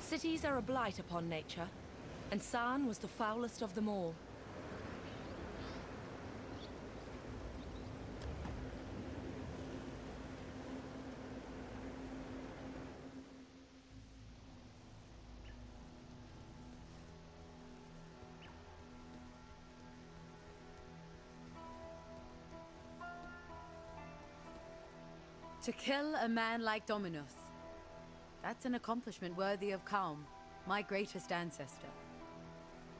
Cities are a blight upon nature, and San was the foulest of them all. To kill a man like Dominus, that's an accomplishment worthy of Kaum, my greatest ancestor.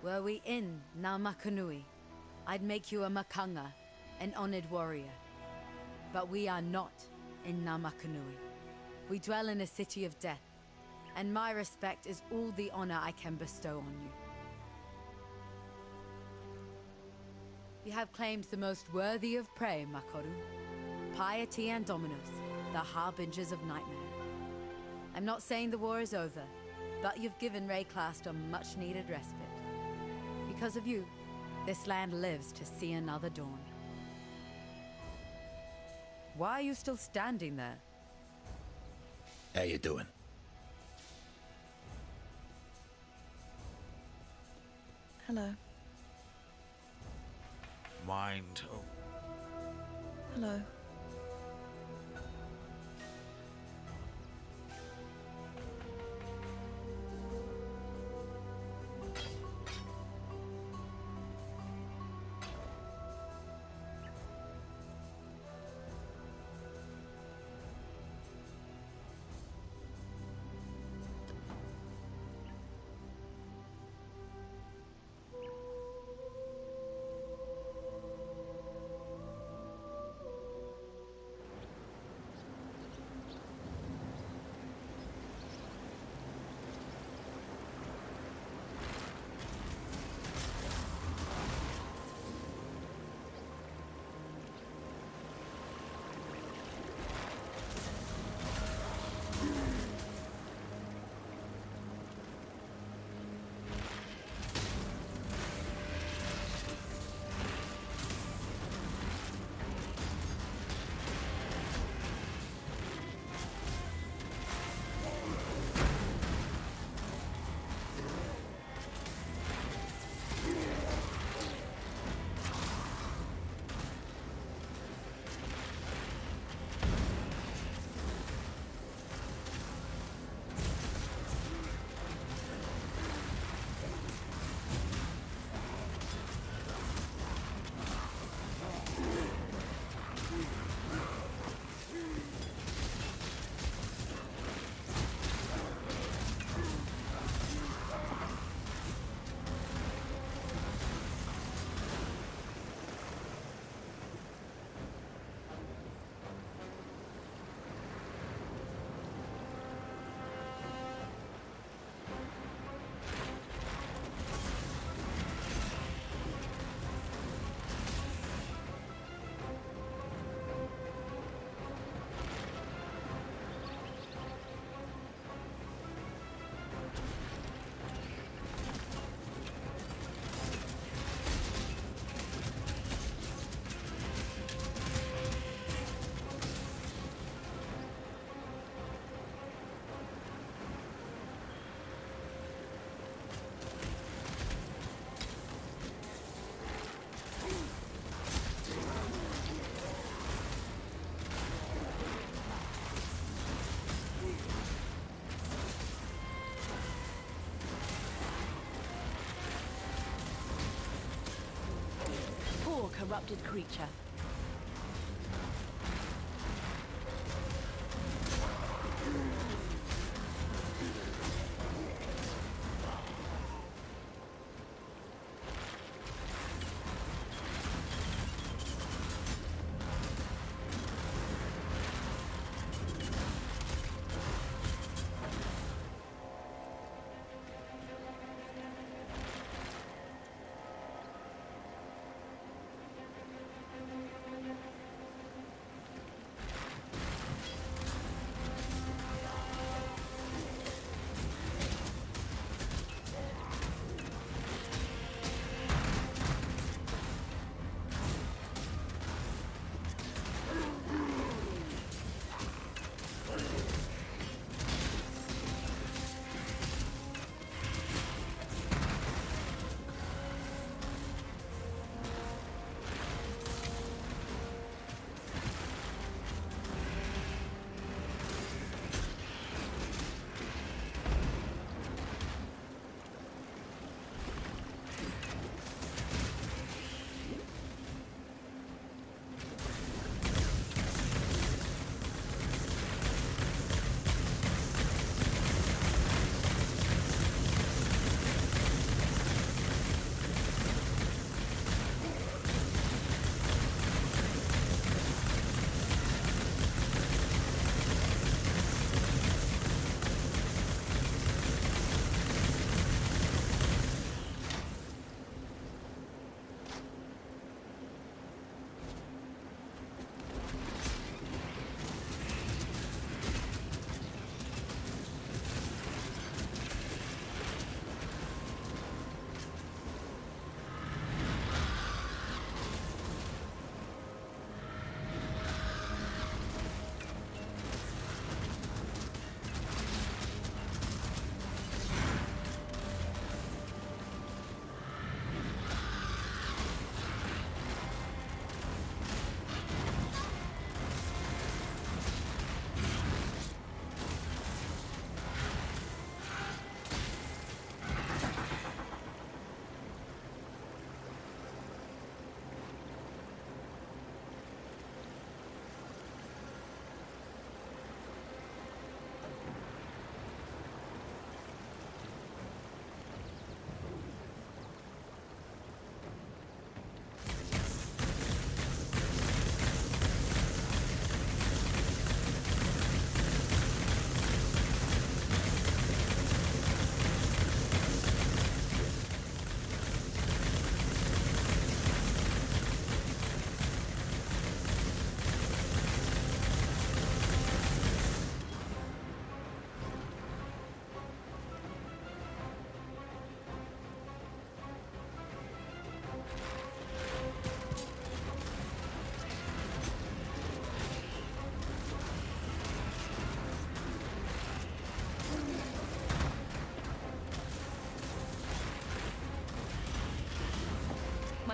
Were we in Namakanui, I'd make you a Makanga, an honored warrior. But we are not in Namakanui. We dwell in a city of death, and my respect is all the honor I can bestow on you. You have claims the most worthy of prey, Makoru. Piety and Dominus, the harbingers of nightmare. I'm not saying the war is over, but you've given Rayclast a much-needed respite. Because of you, this land lives to see another dawn. Why are you still standing there? How you doing? Hello. Mind. Oh. Hello. Corrupted creature.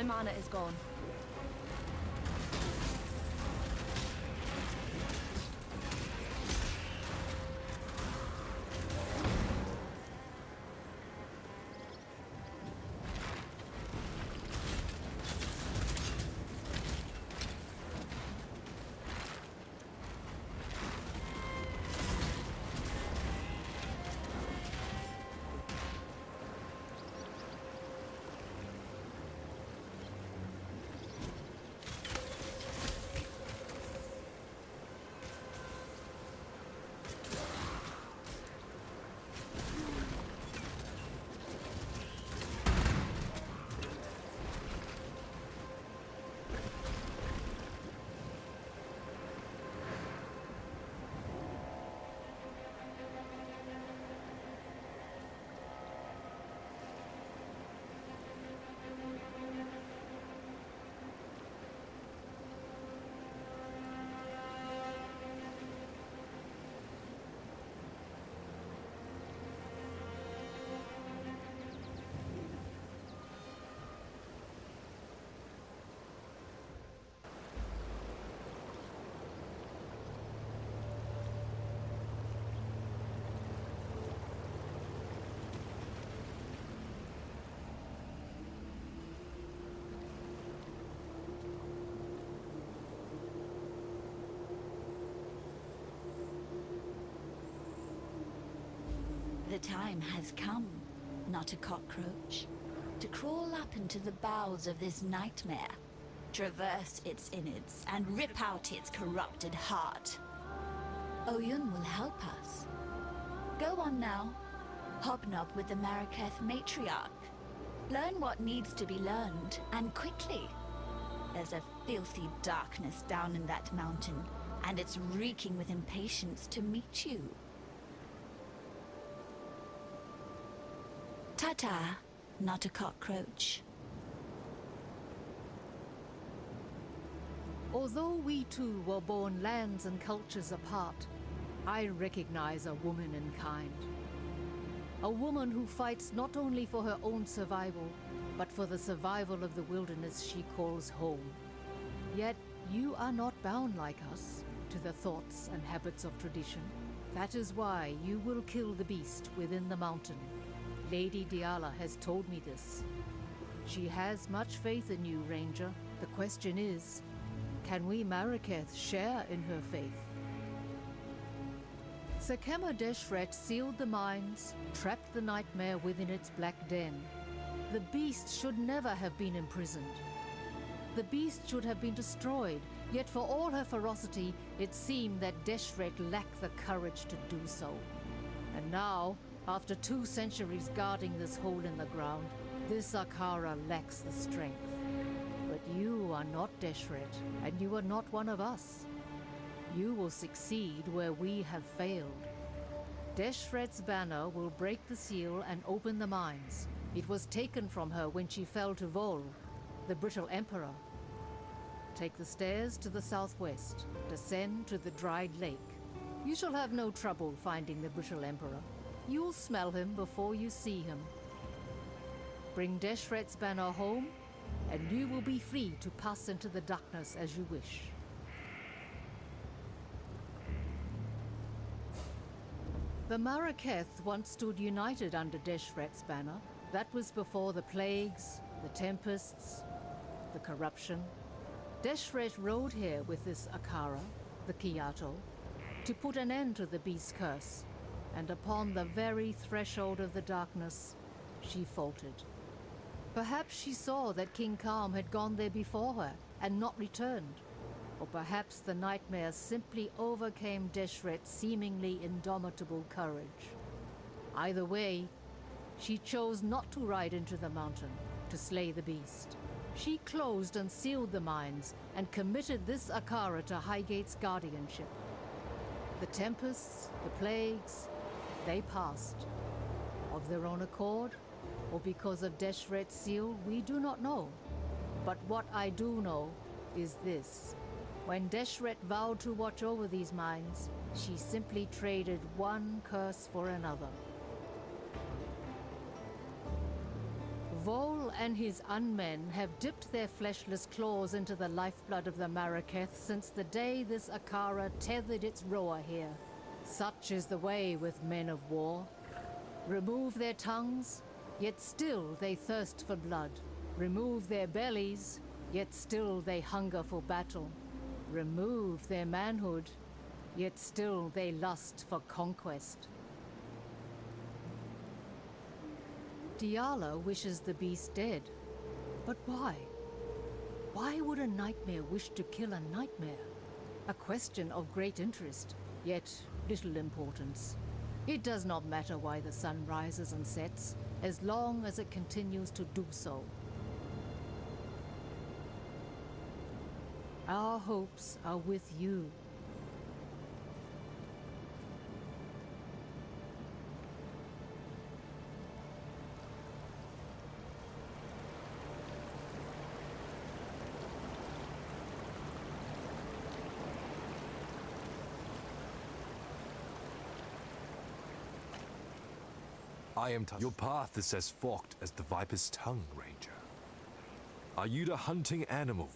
My mana is gone. The time has come, not a cockroach, to crawl up into the bowels of this nightmare, traverse its innards, and rip out its corrupted heart. Oyun will help us. Go on now. Hobnob with the Maraketh matriarch. Learn what needs to be learned, and quickly. There's a filthy darkness down in that mountain, and it's reeking with impatience to meet you. Ta-ta, not a cockroach. Although we two were born lands and cultures apart, I recognize a woman in kind. A woman who fights not only for her own survival, but for the survival of the wilderness she calls home. Yet you are not bound like us to the thoughts and habits of tradition. That is why you will kill the beast within the mountain. Lady Diala has told me this. She has much faith in you, Ranger. The question is, can we Maraketh share in her faith? Sekema Deshret sealed the mines, trapped the nightmare within its black den. The beast should never have been imprisoned. The beast should have been destroyed, yet for all her ferocity, it seemed that Deshret lacked the courage to do so. And now, after 2 centuries guarding this hole in the ground, this Akara lacks the strength. But you are not Deshret, and you are not one of us. You will succeed where we have failed. Deshret's banner will break the seal and open the mines. It was taken from her when she fell to Vol, the Brittle Emperor. Take the stairs to the southwest, descend to the dried lake. You shall have no trouble finding the Brittle Emperor. You'll smell him before you see him. Bring Deshret's banner home, and you will be free to pass into the darkness as you wish. The Maraketh once stood united under Deshret's banner. That was before the plagues, the tempests, the corruption. Deshret rode here with this Akara, the Kiato, to put an end to the beast's curse. And upon the very threshold of the darkness, she faltered. Perhaps she saw that King Kalm had gone there before her and not returned. Or perhaps the nightmare simply overcame Deshret's seemingly indomitable courage. Either way, she chose not to ride into the mountain to slay the beast. She closed and sealed the mines and committed this Akara to Highgate's guardianship. The tempests, the plagues, they passed. Of their own accord, or because of Deshret's seal, we do not know. But what I do know is this. When Deshret vowed to watch over these mines, she simply traded one curse for another. Vol and his unmen have dipped their fleshless claws into the lifeblood of the Marraketh since the day this Akara tethered its roar here. Such is the way with men of war. Remove their tongues, yet still they thirst for blood. Remove their bellies, yet still they hunger for battle. Remove their manhood, yet still they lust for conquest. Diala wishes the beast dead. But why? Why would a nightmare wish to kill a nightmare? A question of great interest, yet little importance. It does not matter why the sun rises and sets, as long as it continues to do so. Our hopes are with you. I am Your path is as forked as the viper's tongue, Ranger. Are you the hunting animal,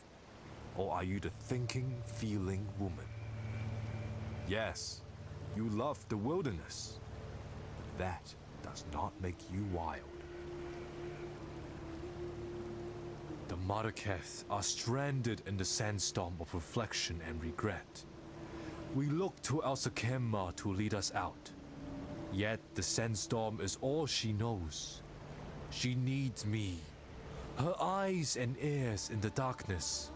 or are you the thinking, feeling woman? Yes, you love the wilderness, but that does not make you wild. The Marraketh are stranded in the sandstorm of reflection and regret. We look to El Sakemma to lead us out. Yet the sandstorm is all she knows. She needs me, her eyes and ears in the darkness,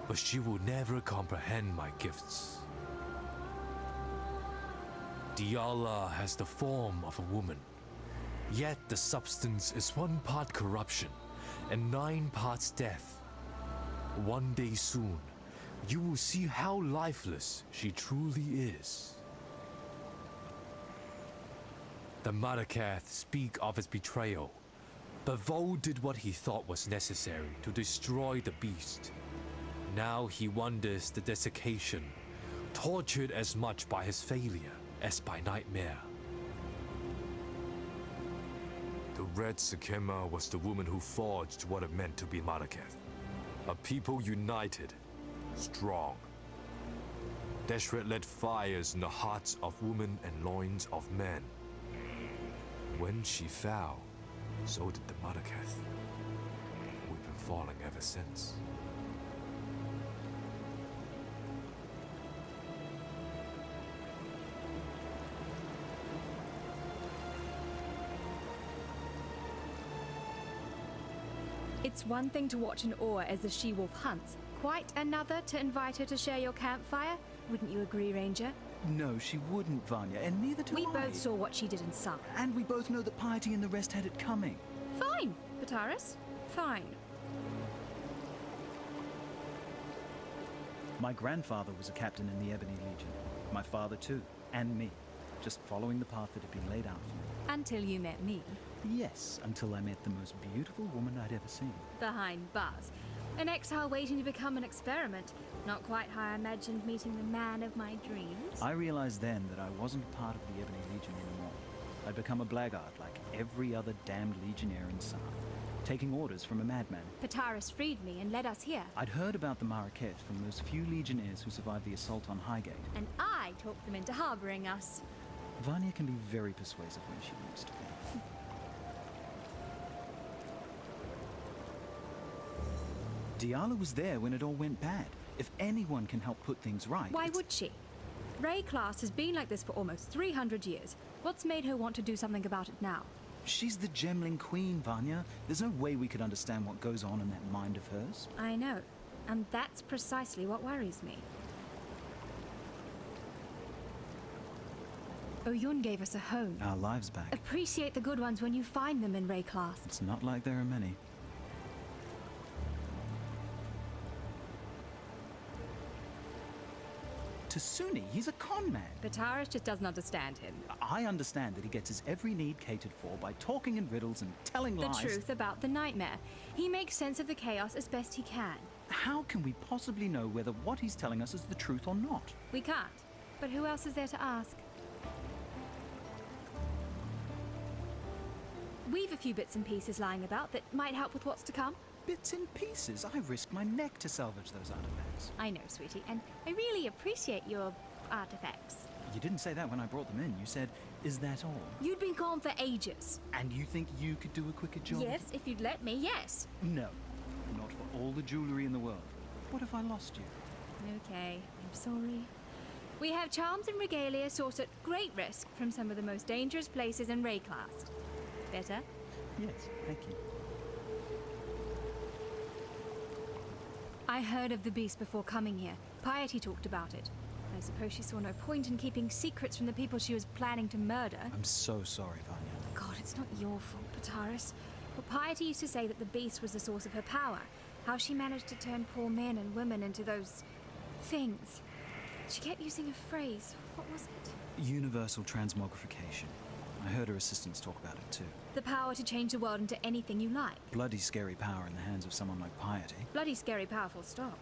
but she will never comprehend my gifts. Diala has the form of a woman, yet the substance is 1 part corruption and 9 parts death. One day soon, you will see how lifeless she truly is. The Marraketh speak of his betrayal, but Vol did what he thought was necessary to destroy the beast. Now he wonders the desiccation, tortured as much by his failure as by nightmare. The Red Sakemma was the woman who forged what it meant to be Marraketh. A people united, strong. Deshret lit fires in the hearts of women and loins of men. When she fell, so did the Marraketh. We've been falling ever since. It's one thing to watch in awe as the she-wolf hunts, quite another to invite her to share your campfire. Wouldn't you agree, Ranger? No, she wouldn't, Vanya, and neither do I. We both saw what she did in Sam. And we both know that Piety and the rest had it coming. Fine, Bataris. Fine. My grandfather was a captain in the Ebony Legion. My father too, and me. Just following the path that had been laid out for me. Until you met me. Yes, until I met the most beautiful woman I'd ever seen. Behind bars. An exile waiting to become an experiment. Not quite how I imagined meeting the man of my dreams. I realized then that I wasn't part of the Ebony Legion anymore. I'd become a blackguard like every other damned legionnaire in Sam, taking orders from a madman. Pataris freed me and led us here. I'd heard about the Marraketh from those few legionnaires who survived the assault on Highgate. And I talked them into harboring us. Vanya can be very persuasive when she wants to be. Diala was there when it all went bad. If anyone can help put things right... Why would she? Ray Class has been like this for almost 300 years. What's made her want to do something about it now? She's the Gemling Queen, Vanya. There's no way we could understand what goes on in that mind of hers. I know. And that's precisely what worries me. Oyun gave us a home. Our lives back. Appreciate the good ones when you find them in Ray Class. It's not like there are many. Tasuni, he's a con man. Bataris just doesn't understand him. I understand that he gets his every need catered for by talking in riddles and telling The lies. truth about the nightmare. He makes sense of the chaos as best he can. How can we possibly know whether what he's telling us is the truth or not? We can't. But who else is there to ask? We've a few bits and pieces lying about that might help with what's to come. Bits and pieces. I risked my neck to salvage those artifacts. I know, sweetie, and I really appreciate your artifacts. You didn't say that when I brought them in. You said, "Is that all?" You'd been gone for ages. And you think you could do a quicker job? Yes, if you'd let me, yes. No. Not for all the jewelry in the world. What if I lost you? Okay, I'm sorry. We have charms and regalia sourced at great risk from some of the most dangerous places in Rayclast. Better? Yes, thank you. I heard of the beast before coming here. Piety talked about it. I suppose she saw no point in keeping secrets from the people she was planning to murder. I'm so sorry, Vanya. God, it's not your fault, Pataris. But Piety used to say that the beast was the source of her power. How she managed to turn poor men and women into those... things. She kept using a phrase. What was it? Universal transmogrification. I heard her assistants talk about it too. The power to change the world into anything you like. Bloody scary power in the hands of someone like Piety. Bloody scary powerful stop.